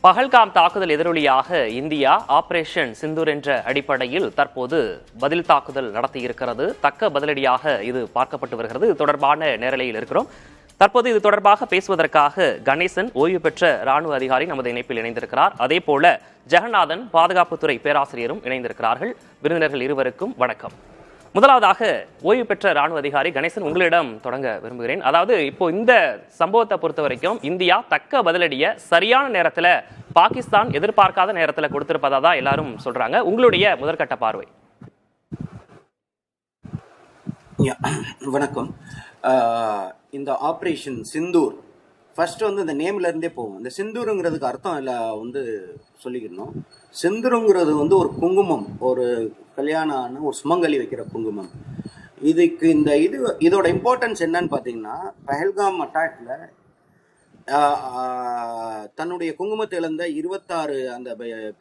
பஹல்காம் தாக்குதல் எதிரொலியாக India operation Sindoor என்ற அடிப்படையில் தற்போது பதில் தாக்குதல் நடத்தியிருக்கிறது. தக்க பதிலடியாக இது பார்க்கப்பட்டு வருகிறது. இது தொடர்பான நேரலையில் இருக்கிறோம். தற்போது இது தொடர்பாக பேசுவதற்காக கணேசன் ஓய்வு பெற்ற ராணுவ அதிகாரி நமது இணைப்பில் இணைந்திருக்கிறார். அதே போல ஜெகநாதன் பாதுகாப்புத்துறை பேராசிரியரும் இணைந்திருக்கிறார்கள். விருந்தினர்கள் இருவருக்கும் வணக்கம். முதலாவதாக ஓய்வு பெற்ற ராணுவ அதிகாரி கணேசன், உங்களிடம் தொடங்க விரும்புகிறேன். அதாவது இப்போ இந்த சம்பவத்தை பொறுத்த வரைக்கும் இந்தியா தக்க பதிலடிய சரியான நேரத்துல பாகிஸ்தான் எதிர்பார்க்காத நேரத்துல கொடுத்திருப்பதா தான் எல்லாரும் சொல்றாங்க. உங்களுடைய முதற்கட்ட பார்வை. வணக்கம். இந்த ஆப்ரேஷன் சிந்தூர் ஃபர்ஸ்ட் இந்த நேம்ல இருந்தே போகும். இந்த சிந்தூருங்கிறதுக்கு அர்த்தம் எல்லாம் சொல்லிக்கணும். சிந்தூருங்கிறது ஒரு குங்குமம், ஒரு கல்யாணம் ஒரு சுமங்கலி வைக்கிற குங்குமம். இதுக்கு இதோட இம்பார்ட்டன்ஸ் என்னன்னு பார்த்தீங்கன்னா, பஹல்காம் அட்டாக்ல தன்னுடைய குங்குமத்தை இழந்த 26 அந்த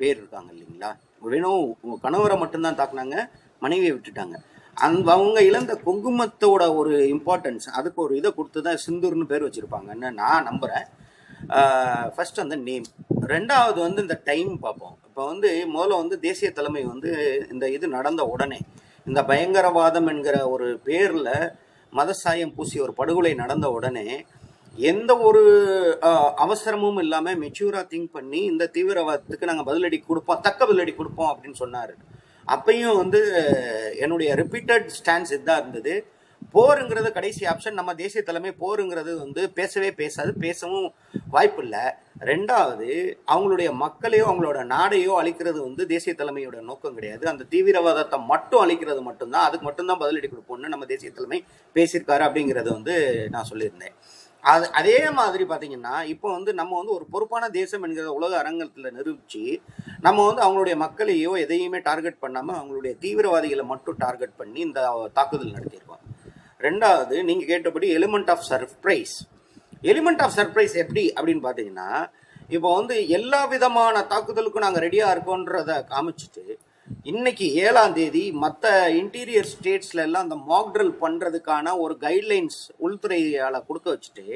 பேர் இருக்காங்க இல்லைங்களா. வெறும் கணவரை மட்டும்தான் தாக்குனாங்க, மனைவியை விட்டுட்டாங்க. அவங்க இழந்த குங்குமத்தோட ஒரு இம்பார்ட்டன்ஸ், அதுக்கு ஒரு இதை கொடுத்து தான் சிந்தூர்னு பேர் வச்சிருப்பாங்கன்னு நான் நம்புறேன். ஃபர்ஸ்ட் அந்த நேம். ரெண்டாவது இந்த டைம் பார்ப்போம். இப்போ முதல்ல தேசிய தலைமை இந்த இது நடந்த உடனே, இந்த பயங்கரவாதம் என்கிற ஒரு பேர்ல மதசாயம் பூசி ஒரு படுகொலை நடந்த உடனே எந்த ஒரு அவசரமும் இல்லாம மெச்சூரா திங்க் பண்ணி இந்த தீவிரவாதத்துக்கு நாங்கள் பதிலடி கொடுப்போம், தக்க பதிலடி கொடுப்போம் அப்படின்னு சொன்னாரு. அப்பையும் என்னுடைய ரிப்பீட்டட் ஸ்டாண்ட்ஸ் இதாக இருந்தது. போருங்கிறது கடைசி ஆப்ஷன். நம்ம தேசிய தலைமை போருங்கிறது பேசவே பேசாது, பேசவும் வாய்ப்பு இல்லை. ரெண்டாவது, அவங்களுடைய மக்களையோ அவங்களோட நாடையோ அழிக்கிறது தேசிய தலைமையோட நோக்கம் கிடையாது. அந்த தீவிரவாதத்தை மட்டும் அழிக்கிறது மட்டும்தான், அதுக்கு மட்டும்தான் பதிலடி கொடுப்போம்னு நம்ம தேசிய தலைமை பேசியிருக்காரு அப்படிங்கிறத நான் சொல்லியிருந்தேன். அதே மாதிரி பார்த்தீங்கன்னா, இப்போ நம்ம ஒரு பொறுப்பான தேசம் என்கிற உலக அரங்கத்தில் நிரூபிச்சு நம்ம அவங்களுடைய மக்களையோ எதையுமே டார்கெட் பண்ணாமல் அவங்களுடைய தீவிரவாதிகளை மட்டும் டார்கெட் பண்ணி இந்த தாக்குதல் நடத்தியிருக்கோம். ரெண்டாவது, நீங்கள் கேட்டபடி element of surprise. Element of surprise எப்படி அப்படின்னு பார்த்தீங்கன்னா, இப்போ எல்லா விதமான தாக்குதலுக்கும் நாங்கள் ரெடியாக இருக்கோன்றதை காமிச்சிட்டு, இன்னைக்கு 7ஆம் தேதி மற்ற இன்டீரியர் ஸ்டேட்ஸ்ல எல்லாம் அந்த மாக் ட்ரில் பண்றதுக்கான ஒரு கைட்லைன்ஸ் உள்துறையால கொடுக்க வச்சுட்டு,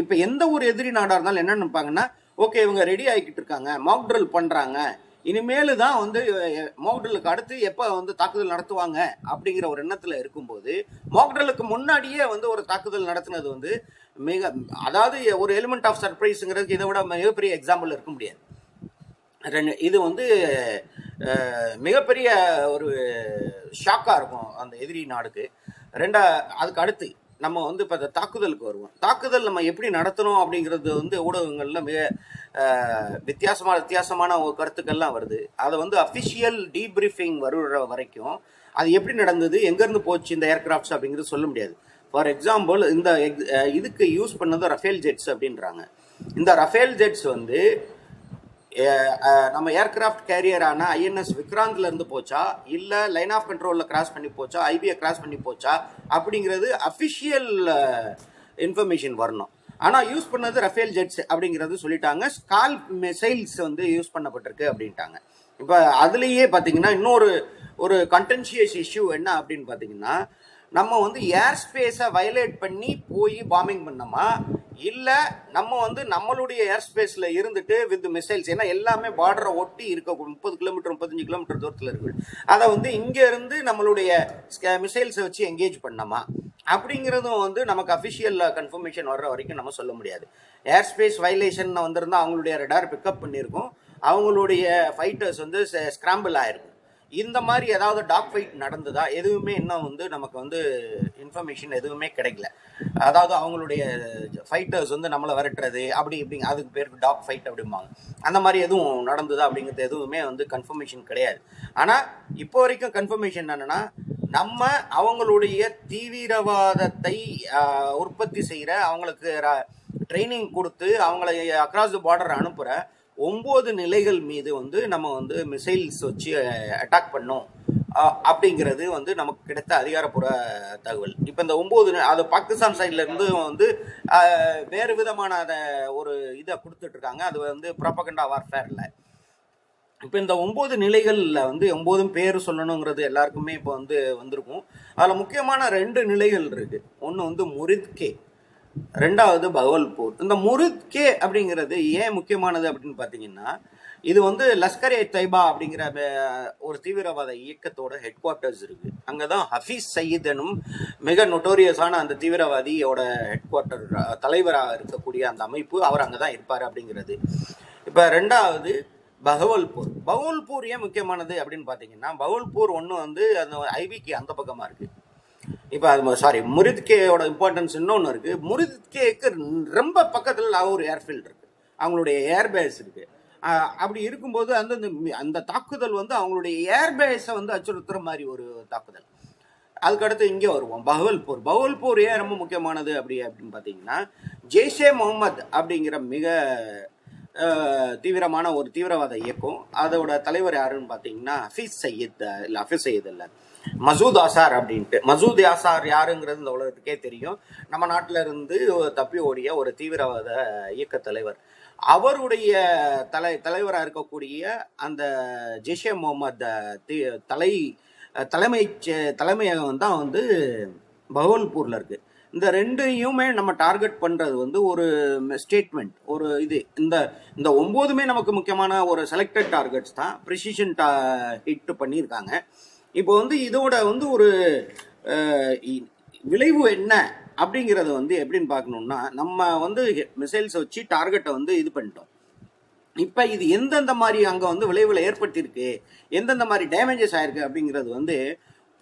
இப்ப எந்த ஒரு எதிரி நாடா இருந்தாலும் என்ன நினைப்பாங்கன்னா, ஓகே இவங்க ரெடி ஆகிக்கிட்டு இருக்காங்க, மாக் ட்ரில் பண்றாங்க, இனிமேலு தான் மாக் ட்ரில்லுக்கு அடுத்து எப்ப தாக்குதல் நடத்துவாங்க அப்படிங்கிற ஒரு எண்ணத்துல இருக்கும்போது, மாக் ட்ரில்லுக்கு முன்னாடியே ஒரு தாக்குதல் நடத்தினது அதாவது ஒரு எலிமெண்ட் ஆஃப் சர்ப்ரைஸ்ங்கிறதுக்கு இதை விட மிகப்பெரிய எக்ஸாம்பிள் இருக்க முடியாது. இது மிகப்பெரிய ஒரு ஷாக்காக இருக்கும் அந்த எதிரி நாடுக்கு. அதுக்கு அடுத்து நம்ம இப்போ அந்த தாக்குதலுக்கு வருவோம். தாக்குதல் நம்ம எப்படி நடத்தணும் அப்படிங்கிறது ஊடகங்களில் மிக வித்தியாசமான கருத்துக்கள்லாம் வருது. அதை அஃபிஷியல் டீப்ரீஃபிங் வருகிற வரைக்கும் அது எப்படி நடந்தது, எங்கேருந்து போச்சு இந்த ஏர்கிராஃப்ட்ஸ் அப்படிங்கிறது சொல்ல முடியாது. ஃபார் எக்ஸாம்பிள், இந்த இதுக்கு யூஸ் பண்ணது ரஃபேல் ஜெட்ஸ் அப்படின்றாங்க. இந்த ரஃபேல் ஜெட்ஸ் நம்ம ஏர்கிராஃப்ட் கேரியரான ஐஎன்எஸ் விக்ராந்த்ல இருந்து போச்சா, இல்ல லைன் ஆஃப் கண்ட்ரோல்ல கிராஸ் பண்ணி போச்சா, ஐபியை கிராஸ் பண்ணி போச்சா அப்படிங்கிறது அஃபிஷியல் இன்ஃபர்மேஷன் வரணும். ஆனா யூஸ் பண்ணது ரஃபேல் ஜெட்ஸ் அப்படிங்கிறது சொல்லிட்டாங்க. ஸ்கால் மிசைல்ஸ் யூஸ் பண்ணப்பட்டிருக்கு அப்படின்ட்டாங்க. இப்ப அதுலயே பாத்தீங்கன்னா இன்னொரு கண்டென்ஷியஸ் இஷ்யூ என்ன அப்படின்னு பாத்தீங்கன்னா, நம்ம ஏர் ஸ்பேஸை வயலேட் பண்ணி போய் பாம்பிங் பண்ணோமா, இல்லை நம்ம நம்மளுடைய ஏர் ஸ்பேஸில் இருந்துட்டு வித் மிசைல்ஸ், ஏன்னா எல்லாமே பார்டரை ஒட்டி இருக்க 30 கிலோமீட்டர் 35 கிலோமீட்டர் தூரத்தில் இருக்கு, அதை இங்கே இருந்து நம்மளுடைய மிசைல்ஸை வச்சு என்கேஜ் பண்ணோமா அப்படிங்கிறதும் நமக்கு அஃபிஷியல் கன்ஃபர்மேஷன் வர்ற வரைக்கும் நம்ம சொல்ல முடியாது. ஏர் ஸ்பேஸ் வயலேஷன் வந்திருந்தால் அவங்களுடைய ரடார் பிக்கப் பண்ணியிருக்கோம், அவங்களுடைய ஃபைட்டர்ஸ் ஸ்கிராம்பிள் ஆயிருக்கும். இந்த மாதிரி ஏதாவது டாக் ஃபைட் நடந்ததா, எதுவுமே இன்னும் நமக்கு இன்ஃபர்மேஷன் எதுவுமே கிடைக்கல. அதாவது அவங்களுடைய ஃபைட்டர்ஸ் நம்மளை விரட்டுறது அப்படி இப்படிங்க, அதுக்கு பேருக்கு டாக் ஃபைட் அப்படிம்பாங்க. அந்த மாதிரி எதுவும் நடந்ததா அப்படிங்கிறது எதுவுமே கன்ஃபர்மேஷன் கிடையாது. ஆனால் இப்போ வரைக்கும் கன்ஃபர்மேஷன் என்னன்னா, நம்ம அவங்களுடைய தீவிரவாதத்தை உற்பத்தி செய்கிற, அவங்களுக்கு ட்ரைனிங் கொடுத்து அவங்களை அக்ராஸ் த பார்டர் அனுப்புகிற 9 நிலைகள் மீது நம்ம மிசைல்ஸ் வச்சு அட்டாக் பண்ணோம் அப்படிங்கிறது நமக்கு கிடைத்த அதிகாரப்பூர்வ தகவல். இப்போ இந்த 9 அது பாகிஸ்தான் சைட்ல இருந்து வேறு விதமான ஒரு இதை கொடுத்துட்டு இருக்காங்க. அது ப்ராபகண்டா வார்ஃபேர்ல. இப்போ இந்த 9 நிலைகள்ல 9 பேர் சொல்லணுங்கிறது எல்லாருக்குமே இப்போ வந்திருக்கும். அதில் முக்கியமான 2 நிலைகள் இருக்கு. ஒன்று முரித்கே, ரெண்டாவது பகவல்பூர். இந்த முருத்கே அப்படிங்கிறது ஏன் முக்கியமானது அப்படின்னு பார்த்தீங்கன்னா, இது வந்து லஷ்கர் ஏ தொய்பா அப்படிங்கிற ஒரு தீவிரவாத இயக்கத்தோட ஹெட் குவார்ட்டர்ஸ் இருக்கு. அங்கதான் ஹஃபீஸ் சயீத் எனும் மிக நொட்டோரியஸான அந்த தீவிரவாதியோட ஹெட் குவார்ட்டர் தலைவராக இருக்கக்கூடிய அந்த அமைப்பு அவர் அங்கதான் இருப்பாரு அப்படிங்கிறது. இப்ப ரெண்டாவது பகவல்பூர் ஏன் முக்கியமானது அப்படின்னு பார்த்தீங்கன்னா, பகவல்பூர் ஒன்று வந்து அந்த ஐபிக்கு அந்த பக்கமா இருக்கு. இப்போ அது முரித்கேயோட இம்பார்ட்டன்ஸ் இன்னொன்று இருக்கு. முரித்கேக்கு ரொம்ப பக்கத்தில் லாகூர் ஏர்ஃபீல்டு இருக்கு, அவங்களுடைய ஏர்பேஸ் இருக்கு. அப்படி இருக்கும்போது அந்த அந்த தாக்குதல் வந்து அவங்களுடைய ஏர்பேஸை வந்து அச்சுறுத்துற மாதிரி ஒரு தாக்குதல். அதுக்கடுத்து இங்கே வருவோம், பகவல்பூர் ஏன் ரொம்ப முக்கியமானது அப்படின்னு பார்த்தீங்கன்னா, ஜெய்ஷே முகமது அப்படிங்கிற மிக தீவிரமான ஒரு தீவிரவாத இயக்கம். அதோட தலைவர் யாருன்னு பார்த்தீங்கன்னா ஹஃபீஸ் சயீத் இல்லை, மசூத் ஆசார் அப்படின்ட்டு. மசூத் ஆசார் யாருங்கிறது இந்த உலகத்துக்கே தெரியும். நம்ம நாட்டில இருந்து தப்பி ஓடிய ஒரு தீவிரவாத இயக்க தலைவர். அவருடைய தலைவராக இருக்கக்கூடிய அந்த ஜெய்ஷே முகமது தலைமையகம் தான் வந்து பகவல்பூர்ல இருக்கு. இந்த ரெண்டையுமே நம்ம டார்கெட் பண்றது வந்து ஒரு ஸ்டேட்மெண்ட், ஒரு இது. இந்த 9மே நமக்கு முக்கியமான ஒரு செலக்டட் டார்கெட்ஸ் தான், ப்ரிசிஷன் ஹிட் பண்ணியிருக்காங்க. இப்போ வந்து இதோட வந்து ஒரு விளைவு என்ன அப்படிங்கிறத வந்து எப்படின்னு பார்க்கணும்னா, நம்ம வந்து மிசைல்ஸ் வச்சு டார்கெட்டை வந்து இது பண்ணிட்டோம். இப்போ இது எந்தெந்த மாதிரி அங்கே வந்து விளைவுகளை ஏற்படுத்தியிருக்கு, எந்தெந்த மாதிரி டேமேஜஸ் ஆயிருக்கு அப்படிங்கிறது வந்து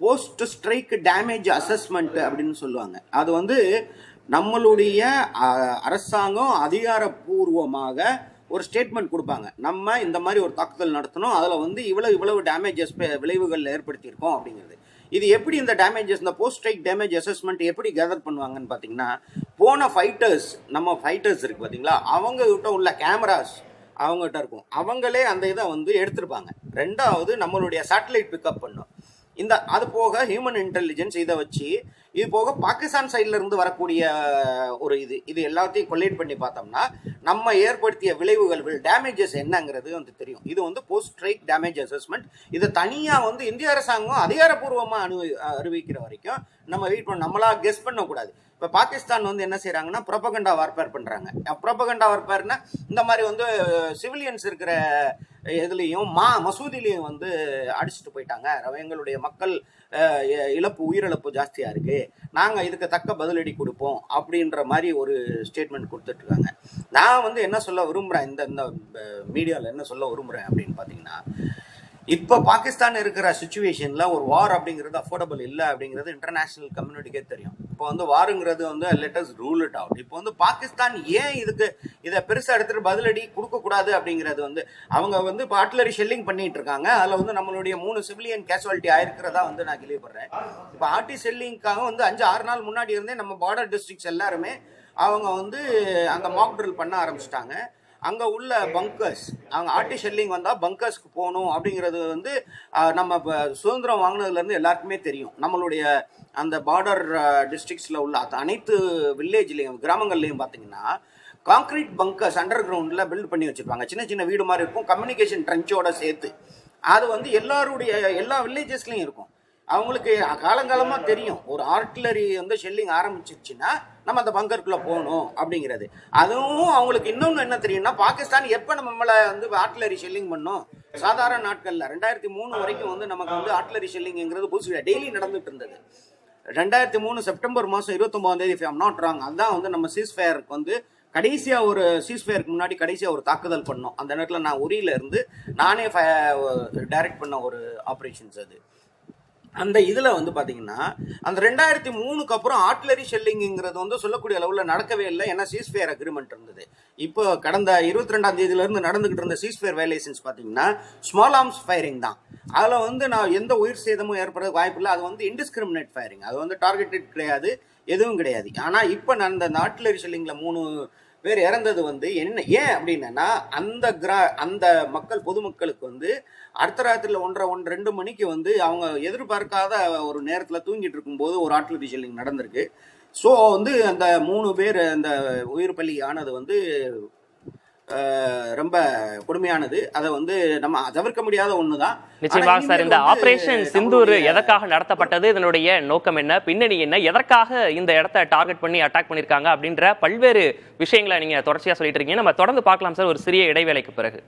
போஸ்ட் ஸ்ட்ரைக் டேமேஜ் அசஸ்மெண்ட் அப்படின்னு சொல்லுவாங்க. அது வந்து நம்மளுடைய அரசாங்கம் அதிகாரப்பூர்வமாக ஒரு ஸ்டேட்மெண்ட் கொடுப்பாங்க. நம்ம இந்த மாதிரி ஒரு தாக்குதல் நடத்தணும், அதில் வந்து இவ்வளவு டேமேஜஸ் விளைவுகள் ஏற்படுத்தியிருக்கோம் அப்படிங்கிறது. இது எப்படி இந்த டேமேஜஸ், இந்த போஸ்ட் ஸ்ட்ரைக் டேமேஜ் அசஸ்மெண்ட் எப்படி கேதர் பண்ணுவாங்கன்னு பார்த்தீங்கன்னா, போன நம்ம ஃபைட்டர்ஸ் இருக்கு பார்த்தீங்களா, அவங்க கிட்ட உள்ள கேமராஸ் அவங்ககிட்ட இருக்கும், அவங்களே அந்த இதை வந்து எடுத்திருப்பாங்க. ரெண்டாவது நம்மளுடைய சேட்டலைட் பிக்கப் பண்ணும். அது போக ஹியூமன் இன்டெலிஜென்ஸ் இதை வச்சு, இது போக பாகிஸ்தான் சைட்ல இருந்து வரக்கூடிய ஒரு இது எல்லாத்தையும் கொல்லேட் பண்ணி பார்த்தோம்னா நம்ம ஏற்படுத்திய விளைவுகள் டேமேஜஸ் என்னங்கிறது வந்து தெரியும். இது வந்து போஸ்ட் ஸ்ட்ரைக் டேமேஜ் அசஸ்மெண்ட். இதை தனியா வந்து இந்திய அரசாங்கம் அதிகாரப்பூர்வமா அறிவிக்கிற வரைக்கும் நம்ம வெயிட் பண்ண, நம்மளா கெஸ் பண்ணக்கூடாது. இப்போ பாகிஸ்தான் வந்து என்ன செய்யறாங்கன்னா ப்ரொபகண்டா வார்பேர் பண்றாங்க. ப்ரொபகண்டா வார்பேர்னா இந்த மாதிரி வந்து சிவிலியன்ஸ் இருக்கிற இதுலேயும் மசூதிலையும் வந்து அடிச்சுட்டு போயிட்டாங்க, எங்களுடைய மக்கள் உயிரிழப்பு ஜாஸ்தியா இருக்கு, நாங்க இதுக்கு தக்க பதிலடி கொடுப்போம் அப்படின்ற மாதிரி ஒரு ஸ்டேட்மெண்ட் கொடுத்துட்டு இருக்காங்க. நான் வந்து என்ன சொல்ல விரும்புறேன், இந்த மீடியாவில் என்ன சொல்ல விரும்புறேன் அப்படின்னு பார்த்தீங்கன்னா, இப்போ பாகிஸ்தான் இருக்கிற சுச்சுவேஷன்ல ஒரு வார் அப்படிங்கிறது அஃபோர்டபுள் இல்லை அப்படிங்கிறது இன்டர்நேஷனல் கம்யூனிட்டிக்கே தெரியும். இப்போ வந்து வாருங்கிறது வந்து let us rule it out. இப்போ வந்து பாகிஸ்தான் ஏன் இதை பெருசா எடுத்துட்டு பதிலடி கொடுக்க கூடாது அப்படிங்கிறது வந்து, அவங்க வந்து இப்போ ஆர்ட்டிலரி ஷெல்லிங் பண்ணிட்டு இருக்காங்க. அதுல வந்து நம்மளுடைய 3 சிவிலியன் கேஷுவாலிட்டி ஆயிருக்கிறதா வந்து நான் கேள்விப்படுறேன். இப்போ ஆர்டி ஷெல்லிங்காக வந்து 5-6 நாள் முன்னாடி இருந்தே நம்ம பார்டர் டிஸ்ட்ரிக்ட்ஸ் எல்லாருமே அவங்க வந்து அங்க மாக் ட்ரில் பண்ண ஆரம்பிச்சிட்டாங்க. அங்கே உள்ள பங்கர்ஸ், அவங்க ஆர்டி ஷெல்லிங் வந்தால் பங்கர்ஸ்க்கு போகணும் அப்படிங்கிறது வந்து நம்ம இப்போ சுதந்திரம் வாங்கினதுலேருந்து எல்லாருக்குமே தெரியும். நம்மளுடைய அந்த பார்டர் டிஸ்ட்ரிக்ஸில் உள்ள அனைத்து வில்லேஜ்லேயும் கிராமங்கள்லையும் பார்த்தீங்கன்னா கான்கிரீட் பங்கர்ஸ் அண்டர் கிரவுண்டில் பில்ட் பண்ணி வச்சுருப்பாங்க. சின்ன சின்ன வீடு மாதிரி இருக்கும், கம்யூனிகேஷன் ட்ரென்ச்சோட சேர்த்து. அது வந்து எல்லா வில்லேஜஸ்லையும் இருக்கும். அவங்களுக்கு காலங்காலமாக தெரியும், ஒரு ஆர்ட்டிலரி வந்து ஷெல்லிங் ஆரம்பிச்சிருச்சுன்னா நம்ம அந்த பங்கருக்குள்ளே போகணும் அப்படிங்கிறது. அதுவும் அவங்களுக்கு இன்னொன்று என்ன தெரியும்னா, பாகிஸ்தான் எப்போ நம்மளை வந்து ஆர்ட்டிலரி ஷெல்லிங் பண்ணோம், சாதாரண நாட்களில் 2003 வரைக்கும் வந்து நமக்கு வந்து ஆர்ட்டிலரி ஷெல்லிங்கிறது புதுசு டெய்லி நடந்துட்டு இருந்தது. 2003 செப்டம்பர் மாதம் 29 if I'm not wrong, அதுதான் வந்து நம்ம சீஸ்ஃபயருக்கு வந்து கடைசியாக ஒரு சீஸ்ஃபயருக்கு முன்னாடி கடைசியாக ஒரு தாக்குதல் பண்ணோம். அந்த நேரத்தில் நான் உரியில இருந்து நானே டைரக்ட் பண்ண ஒரு ஆப்ரேஷன்ஸ் அது. அந்த இதில் வந்து பார்த்தீங்கன்னா அந்த 2003க்கு அப்புறம் ஆர்ட்டிலரி ஷெல்லிங்கிறது வந்து சொல்லக்கூடிய அளவில் நடக்கவே இல்லை. ஏன்னா சீஸ்ஃபயர் அக்ரிமெண்ட் இருந்தது. இப்போ கடந்த 22ஆம் தேதியிலேருந்து நடந்துகிட்டு இருந்த சீஸ்ஃபயர் வயலேஷன்ஸ் பார்த்தீங்கன்னா ஸ்மால் ஆர்ம்ஸ் ஃபயரிங் தான். அதில் வந்து நான் எந்த உயிர் சேதமும் ஏற்பட வாய்ப்பு இல்லை. அது வந்து இன்டிஸ்கிரிமினேட் ஃபயரிங், அது வந்து டார்கெட்டட் கிடையாது, எதுவும் கிடையாது. ஆனால் இப்போ நான் அந்த ஆர்ட்டிலரி ஷெல்லிங்கில் 3 பேர் இறந்தது வந்து ஏன் அப்படின்னா, அந்த மக்கள் பொதுமக்களுக்கு வந்து அடுத்த ராத்திரியில் 1:30-2 மணிக்கு வந்து அவங்க எதிர்பார்க்காத ஒரு நேரத்தில் தூங்கிட்டு இருக்கும்போது ஒரு ஆர்ட்டிலரி ஷெல்லிங் நடந்திருக்கு. ஸோ வந்து அந்த 3 பேர் அந்த உயிர் பலி ஆனது வந்து ரொம்ப கொடுமையானது. அதை வந்து நம்ம தவிர்க்க முடியாத ஒண்ணுதான். நிச்சயமாக சார், இந்த ஆபரேஷன் சிந்தூர் எதற்காக நடத்தப்பட்டது, இதனுடைய நோக்கம் என்ன, பின்னணி என்ன, எதற்காக இந்த இடத்தை டார்கெட் பண்ணி அட்டாக் பண்ணிருக்காங்க அப்படின்ற பல்வேறு விஷயங்களை நீங்க தொடர்ச்சியா சொல்லிட்டு இருக்கீங்க. நம்ம தொடர்ந்து பார்க்கலாம் சார் ஒரு சிறிய இடைவேளைக்கு பிறகு.